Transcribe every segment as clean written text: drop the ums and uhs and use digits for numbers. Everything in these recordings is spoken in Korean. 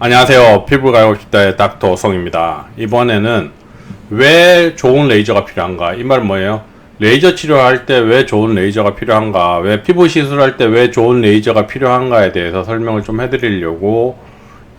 안녕하세요. 피부가 알고 싶다의 닥터 성입니다. 이번에는 왜 좋은 레이저가 필요한가? 이 말은 뭐예요? 레이저 치료할 때 왜 좋은 레이저가 필요한가? 왜 피부 시술할 때 왜 좋은 레이저가 필요한가에 대해서 설명을 좀 해드리려고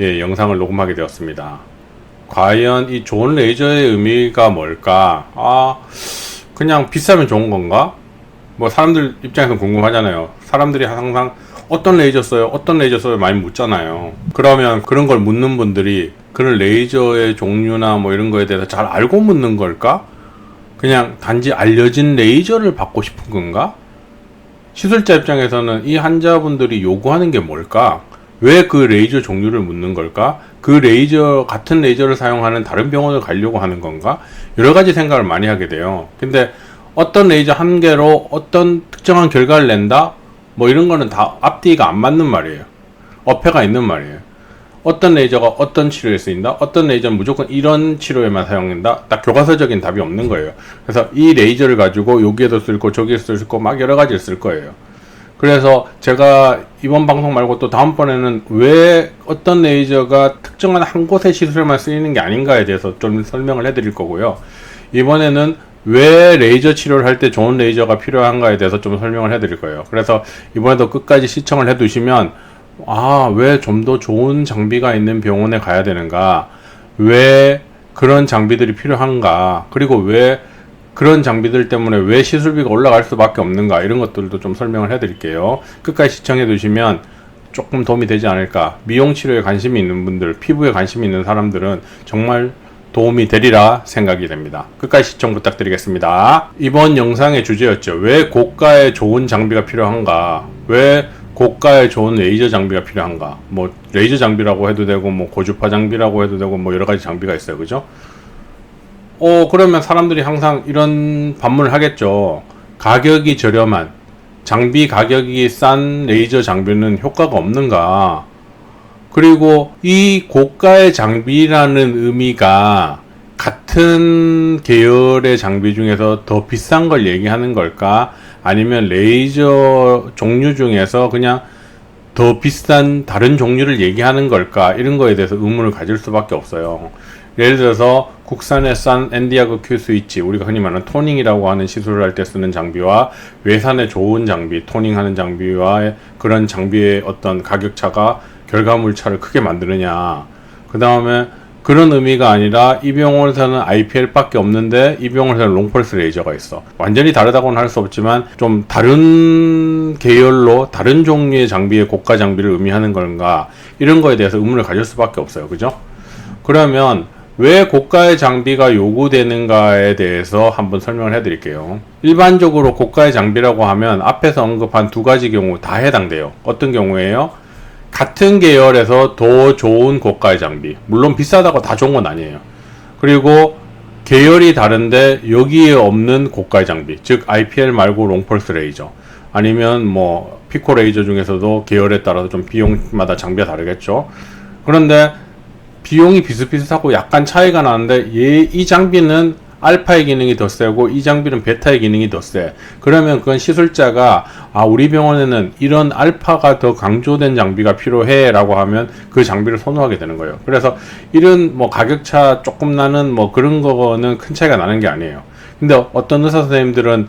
영상을 녹음하게 되었습니다. 과연 이 좋은 레이저의 의미가 뭘까? 그냥 비싸면 좋은 건가? 뭐 사람들 입장에서 궁금하잖아요. 사람들이 항상 어떤 레이저 써요? 어떤 레이저 써요? 많이 묻잖아요. 그러면 그런 걸 묻는 분들이 그런 레이저의 종류나 뭐 이런 거에 대해서 잘 알고 묻는 걸까? 그냥 단지 알려진 레이저를 받고 싶은 건가? 시술자 입장에서는 이 환자분들이 요구하는 게 뭘까? 왜 그 레이저 종류를 묻는 걸까? 그 레이저, 같은 레이저를 사용하는 다른 병원을 가려고 하는 건가? 여러 가지 생각을 많이 하게 돼요. 근데 어떤 레이저 한 개로 어떤 특정한 결과를 낸다? 뭐 이런 거는 다 앞뒤가 안 맞는 말이에요. 어폐가 있는 말이에요. 어떤 레이저가 어떤 치료에 쓰인다? 어떤 레이저는 무조건 이런 치료에만 사용된다? 딱 교과서적인 답이 없는 거예요. 그래서 이 레이저를 가지고 여기에도 쓸 거, 저기에도 쓸 거, 막 여러 가지를 쓸 거예요. 그래서 제가 이번 방송 말고 또 다음번에는 왜 어떤 레이저가 특정한 한 곳의 시술에만 쓰이는 게 아닌가에 대해서 좀 설명을 해드릴 거고요. 이번에는 왜 레이저 치료를 할 때 좋은 레이저가 필요한가에 대해서 좀 설명을 해드릴 거예요. 그래서 이번에도 끝까지 시청을 해두시면 왜 좀 더 좋은 장비가 있는 병원에 가야 되는가, 왜 그런 장비들이 필요한가, 그리고 왜 그런 장비들 때문에 왜 시술비가 올라갈 수밖에 없는가, 이런 것들도 좀 설명을 해드릴게요. 끝까지 시청해 두시면 조금 도움이 되지 않을까. 미용 치료에 관심이 있는 분들, 피부에 관심이 있는 사람들은 정말 도움이 되리라 생각이 됩니다. 끝까지 시청 부탁드리겠습니다. 이번 영상의 주제였죠. 왜 고가의 좋은 장비가 필요한가? 왜 고가의 좋은 레이저 장비가 필요한가? 뭐 레이저 장비라고 해도 되고 뭐 고주파 장비라고 해도 되고 뭐 여러 가지 장비가 있어요. 그죠? 그러면 사람들이 항상 이런 반문을 하겠죠. 가격이 저렴한, 장비 가격이 싼 레이저 장비는 효과가 없는가? 그리고 이 고가의 장비라는 의미가 같은 계열의 장비 중에서 더 비싼 걸 얘기하는 걸까? 아니면 레이저 종류 중에서 그냥 더 비싼 다른 종류를 얘기하는 걸까? 이런 거에 대해서 의문을 가질 수밖에 없어요. 예를 들어서 국산의 싼 엔디아그 큐 스위치, 우리가 흔히 말하는 토닝이라고 하는 시술을 할 때 쓰는 장비와 외산의 좋은 장비, 토닝하는 장비와 그런 장비의 어떤 가격차가 결과물 차를 크게 만드느냐. 그 다음에 그런 의미가 아니라 이 병원에서는 IPL 밖에 없는데 이 병원에서는 롱펄스 레이저가 있어. 완전히 다르다고는 할 수 없지만 좀 다른 계열로 다른 종류의 장비의 고가 장비를 의미하는 건가, 이런 거에 대해서 의문을 가질 수밖에 없어요. 그죠? 그러면 왜 고가의 장비가 요구되는가에 대해서 한번 설명을 해드릴게요. 일반적으로 고가의 장비라고 하면 앞에서 언급한 두 가지 경우 다 해당돼요. 어떤 경우에요? 같은 계열에서 더 좋은 고가의 장비, 물론 비싸다고 다 좋은 건 아니에요. 그리고 계열이 다른데 여기에 없는 고가의 장비, 즉 IPL 말고 롱펄스 레이저, 아니면 뭐 피코 레이저 중에서도 계열에 따라서 좀 비용마다 장비가 다르겠죠. 그런데 비용이 비슷비슷하고 약간 차이가 나는데 이 장비는 알파의 기능이 더 세고 이 장비는 베타의 기능이 더 세. 그러면 그건 시술자가 우리 병원에는 이런 알파가 더 강조된 장비가 필요해 라고 하면 그 장비를 선호하게 되는 거예요. 그래서 이런 뭐 가격차 조금 나는 뭐 그런 거는 큰 차이가 나는 게 아니에요. 근데 어떤 의사 선생님들은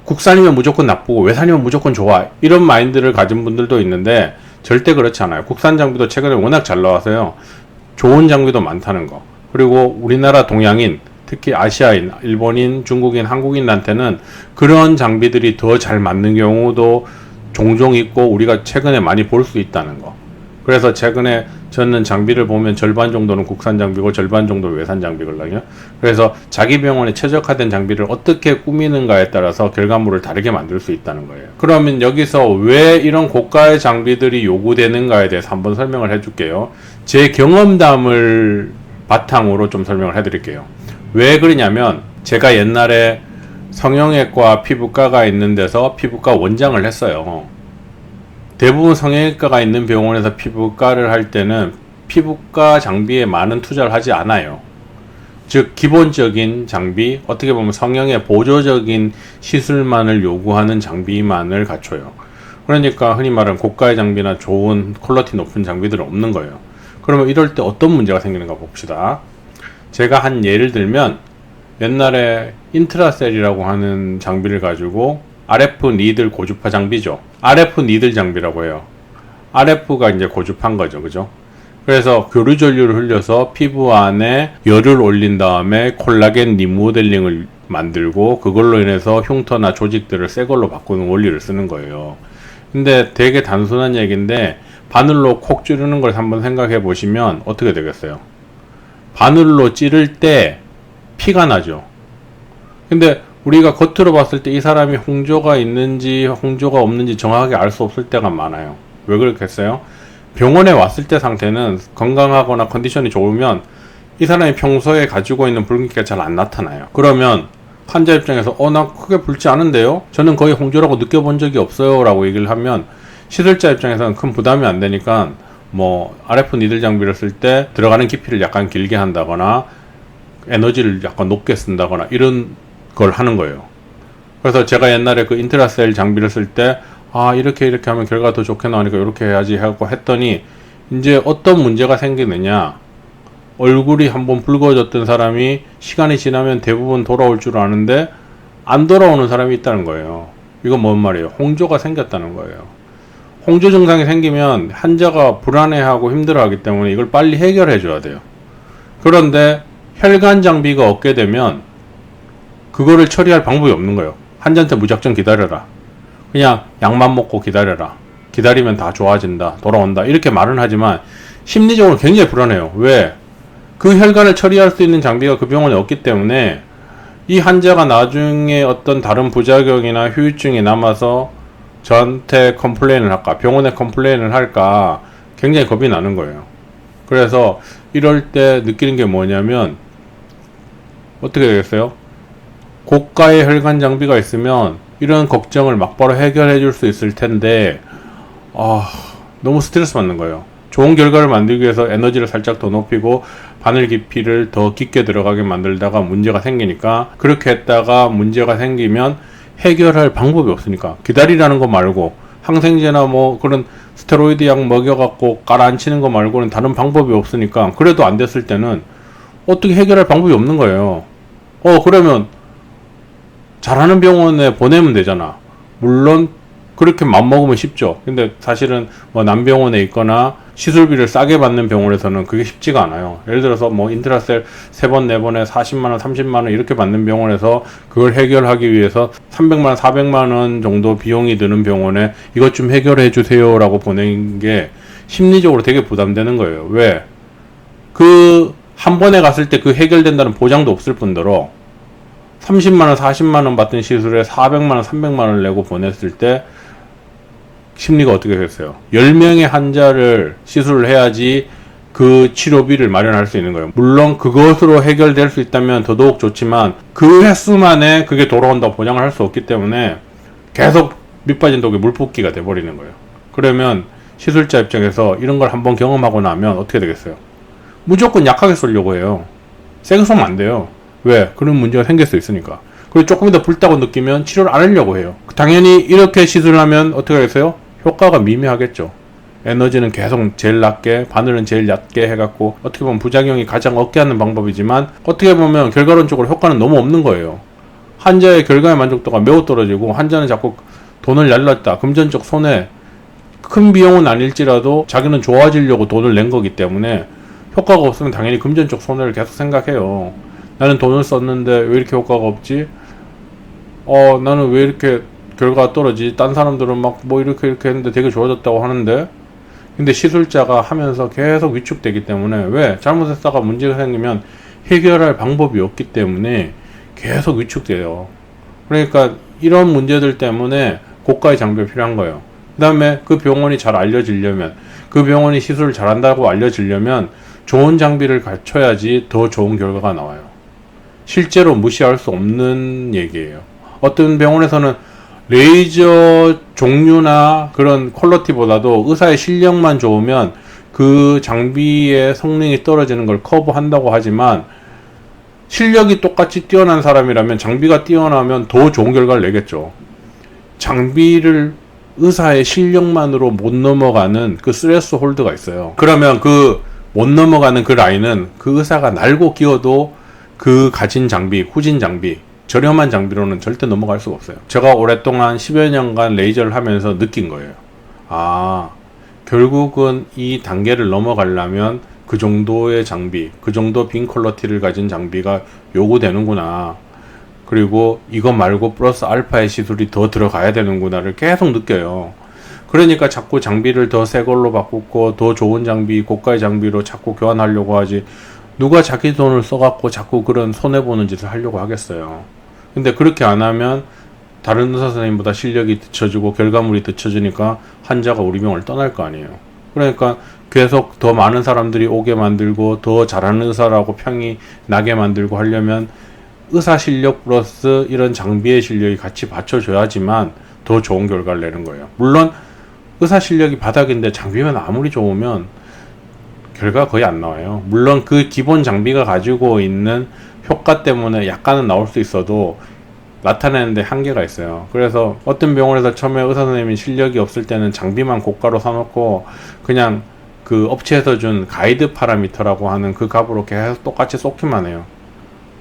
국산이면 무조건 나쁘고 외산이면 무조건 좋아, 이런 마인드를 가진 분들도 있는데 절대 그렇지 않아요. 국산 장비도 최근에 워낙 잘 나와서요, 좋은 장비도 많다는 거. 그리고 우리나라 동양인, 특히 아시아인, 일본인, 중국인, 한국인한테는 그런 장비들이 더 잘 맞는 경우도 종종 있고 우리가 최근에 많이 볼 수 있다는 거. 그래서 최근에 저는 장비를 보면 절반 정도는 국산 장비고 절반 정도는 외산 장비거든요. 그래서 자기 병원에 최적화된 장비를 어떻게 꾸미는가에 따라서 결과물을 다르게 만들 수 있다는 거예요. 그러면 여기서 왜 이런 고가의 장비들이 요구되는가에 대해서 한번 설명을 해줄게요. 제 경험담을 바탕으로 좀 설명을 해드릴게요. 왜 그러냐면 제가 옛날에 성형외과 피부과가 있는 데서 피부과 원장을 했어요. 대부분 성형외과가 있는 병원에서 피부과를 할 때는 피부과 장비에 많은 투자를 하지 않아요. 즉 기본적인 장비, 어떻게 보면 성형의 보조적인 시술만을 요구하는 장비만을 갖춰요. 그러니까 흔히 말하는 고가의 장비나 좋은 퀄리티 높은 장비들은 없는 거예요. 그러면 이럴 때 어떤 문제가 생기는가 봅시다. 제가 한 예를 들면 옛날에 인트라셀이라고 하는 장비를 가지고 RF 니들 고주파 장비죠. RF 니들 장비라고 해요. RF가 이제 고주파인 거죠. 그죠? 그래서 교류 전류를 흘려서 피부 안에 열을 올린 다음에 콜라겐 리모델링을 만들고 그걸로 인해서 흉터나 조직들을 새 걸로 바꾸는 원리를 쓰는 거예요. 근데 되게 단순한 얘기인데 바늘로 콕 찌르는 걸 한번 생각해 보시면 어떻게 되겠어요? 바늘로 찌를 때 피가 나죠. 근데 우리가 겉으로 봤을 때 이 사람이 홍조가 있는지 홍조가 없는지 정확하게 알 수 없을 때가 많아요. 왜 그렇겠어요? 병원에 왔을 때 상태는 건강하거나 컨디션이 좋으면 이 사람이 평소에 가지고 있는 붉은기가 잘 안 나타나요. 그러면 환자 입장에서 나 크게 붉지 않은데요? 저는 거의 홍조라고 느껴본 적이 없어요 라고 얘기를 하면 시술자 입장에서는 큰 부담이 안 되니까 뭐 RF 니들 장비를 쓸 때 들어가는 깊이를 약간 길게 한다거나 에너지를 약간 높게 쓴다거나 이런 걸 하는 거예요. 그래서 제가 옛날에 그 인트라셀 장비를 쓸 때 이렇게 하면 결과가 더 좋게 나오니까 이렇게 해야지 하고 했더니 이제 어떤 문제가 생기느냐, 얼굴이 한번 붉어졌던 사람이 시간이 지나면 대부분 돌아올 줄 아는데 안 돌아오는 사람이 있다는 거예요. 이건 뭔 말이에요? 홍조가 생겼다는 거예요. 홍조 증상이 생기면 환자가 불안해하고 힘들어하기 때문에 이걸 빨리 해결해 줘야 돼요. 그런데 혈관 장비가 없게 되면 그거를 처리할 방법이 없는 거예요. 환자한테 무작정 기다려라, 그냥 약만 먹고 기다려라, 기다리면 다 좋아진다, 돌아온다, 이렇게 말은 하지만 심리적으로 굉장히 불안해요. 왜? 그 혈관을 처리할 수 있는 장비가 그 병원에 없기 때문에 이 환자가 나중에 어떤 다른 부작용이나 후유증이 남아서 저한테 컴플레인을 할까, 병원에 컴플레인을 할까 굉장히 겁이 나는 거예요. 그래서 이럴 때 느끼는 게 뭐냐면 어떻게 되겠어요? 고가의 혈관 장비가 있으면 이런 걱정을 막바로 해결해 줄 수 있을 텐데 너무 스트레스 받는 거예요. 좋은 결과를 만들기 위해서 에너지를 살짝 더 높이고 바늘 깊이를 더 깊게 들어가게 만들다가 문제가 생기니까, 그렇게 했다가 문제가 생기면 해결할 방법이 없으니까 기다리라는 거 말고 항생제나 뭐 그런 스테로이드 약 먹여갖고 깔아앉히는 거 말고는 다른 방법이 없으니까, 그래도 안 됐을 때는 어떻게 해결할 방법이 없는 거예요. 그러면 잘하는 병원에 보내면 되잖아. 물론 그렇게 맘먹으면 쉽죠. 근데 사실은 뭐 남병원에 있거나 시술비를 싸게 받는 병원에서는 그게 쉽지가 않아요. 예를 들어서 뭐 인트라셀 3번 4번에 40만원 30만원 이렇게 받는 병원에서 그걸 해결하기 위해서 300만원 400만원 정도 비용이 드는 병원에 이것 좀 해결해 주세요 라고 보내는 게 심리적으로 되게 부담되는 거예요. 왜? 그 한 번에 갔을 때 그 해결된다는 보장도 없을 뿐더러 30만원 40만원 받던 시술에 400만원 300만원을 내고 보냈을 때 심리가 어떻게 됐어요? 10명의 환자를 시술을 해야지 그 치료비를 마련할 수 있는 거예요. 물론 그것으로 해결될 수 있다면 더더욱 좋지만 그 횟수만에 그게 돌아온다고 보장을 할 수 없기 때문에 계속 밑빠진 독이 물붓기가 돼버리는 거예요. 그러면 시술자 입장에서 이런 걸 한번 경험하고 나면 어떻게 되겠어요? 무조건 약하게 쏘려고 해요. 세게 쏘면 안 돼요. 왜? 그런 문제가 생길 수 있으니까. 그리고 조금 더 붉다고 느끼면 치료를 안 하려고 해요. 당연히 이렇게 시술을 하면 어떻게 하겠어요? 효과가 미미하겠죠. 에너지는 계속 제일 낮게, 바늘은 제일 얕게 해갖고 어떻게 보면 부작용이 가장 없게 하는 방법이지만 어떻게 보면 결과론적으로 효과는 너무 없는 거예요. 환자의 결과의 만족도가 매우 떨어지고 환자는 자꾸 돈을 날렸다, 금전적 손해, 큰 비용은 아닐지라도 자기는 좋아지려고 돈을 낸 거기 때문에 효과가 없으면 당연히 금전적 손해를 계속 생각해요. 나는 돈을 썼는데 왜 이렇게 효과가 없지? 나는 왜 이렇게 결과가 떨어지지? 딴 사람들은 막 뭐 이렇게 했는데 되게 좋아졌다고 하는데. 근데 시술자가 하면서 계속 위축되기 때문에, 왜? 잘못했다가 문제가 생기면 해결할 방법이 없기 때문에 계속 위축돼요. 그러니까 이런 문제들 때문에 고가의 장비가 필요한 거예요. 그 다음에 그 병원이 잘 알려지려면, 그 병원이 시술을 잘한다고 알려지려면 좋은 장비를 갖춰야지 더 좋은 결과가 나와요. 실제로 무시할 수 없는 얘기예요. 어떤 병원에서는 레이저 종류나 그런 퀄리티보다도 의사의 실력만 좋으면 그 장비의 성능이 떨어지는 걸 커버한다고 하지만, 실력이 똑같이 뛰어난 사람이라면 장비가 뛰어나면 더 좋은 결과를 내겠죠. 장비를 의사의 실력만으로 못 넘어가는 그 스트레스 홀드가 있어요. 그러면 그 못 넘어가는 그 라인은 그 의사가 날고 끼어도 그 가진 장비, 후진 장비, 저렴한 장비로는 절대 넘어갈 수가 없어요. 제가 오랫동안 10여 년간 레이저를 하면서 느낀 거예요. 아, 결국은 이 단계를 넘어가려면 그 정도의 장비, 그 정도 빈 퀄러티를 가진 장비가 요구되는구나. 그리고 이거 말고 플러스 알파의 시술이 더 들어가야 되는구나를 계속 느껴요. 그러니까 자꾸 장비를 더 새 걸로 바꾸고 더 좋은 장비, 고가의 장비로 자꾸 교환하려고 하지. 누가 자기 돈을 써갖고 자꾸 그런 손해보는 짓을 하려고 하겠어요. 근데 그렇게 안 하면 다른 의사 선생님보다 실력이 뒤처지고 결과물이 뒤처지니까 환자가 우리 병을 떠날 거 아니에요. 그러니까 계속 더 많은 사람들이 오게 만들고 더 잘하는 의사라고 평이 나게 만들고 하려면 의사 실력 플러스 이런 장비의 실력이 같이 받쳐줘야지만 더 좋은 결과를 내는 거예요. 물론 의사 실력이 바닥인데 장비만 아무리 좋으면 결과가 거의 안 나와요. 물론 그 기본 장비가 가지고 있는 효과 때문에 약간은 나올 수 있어도 나타내는데 한계가 있어요. 그래서 어떤 병원에서 처음에 의사 선생님이 실력이 없을 때는 장비만 고가로 사놓고 그냥 그 업체에서 준 가이드 파라미터라고 하는 그 값으로 계속 똑같이 쏟기만 해요.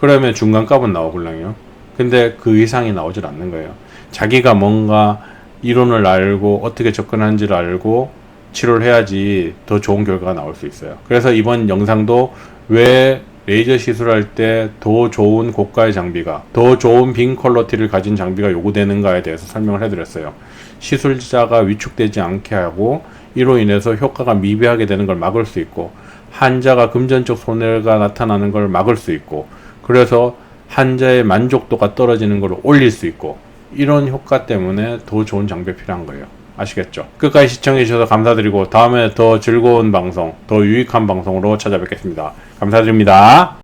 그러면 중간값은 나오걸랑요. 근데 그 이상이 나오질 않는 거예요. 자기가 뭔가 이론을 알고 어떻게 접근하는지를 알고 치료를 해야지 더 좋은 결과가 나올 수 있어요. 그래서 이번 영상도 왜 레이저 시술할 때 더 좋은 고가의 장비가, 더 좋은 빈 퀄러티를 가진 장비가 요구되는가에 대해서 설명을 해드렸어요. 시술자가 위축되지 않게 하고 이로 인해서 효과가 미비하게 되는 걸 막을 수 있고 환자가 금전적 손해가 나타나는 걸 막을 수 있고 그래서 환자의 만족도가 떨어지는 걸 올릴 수 있고 이런 효과 때문에 더 좋은 장비가 필요한 거예요. 아시겠죠? 끝까지 시청해주셔서 감사드리고 다음에 더 즐거운 방송, 더 유익한 방송으로 찾아뵙겠습니다. 감사드립니다.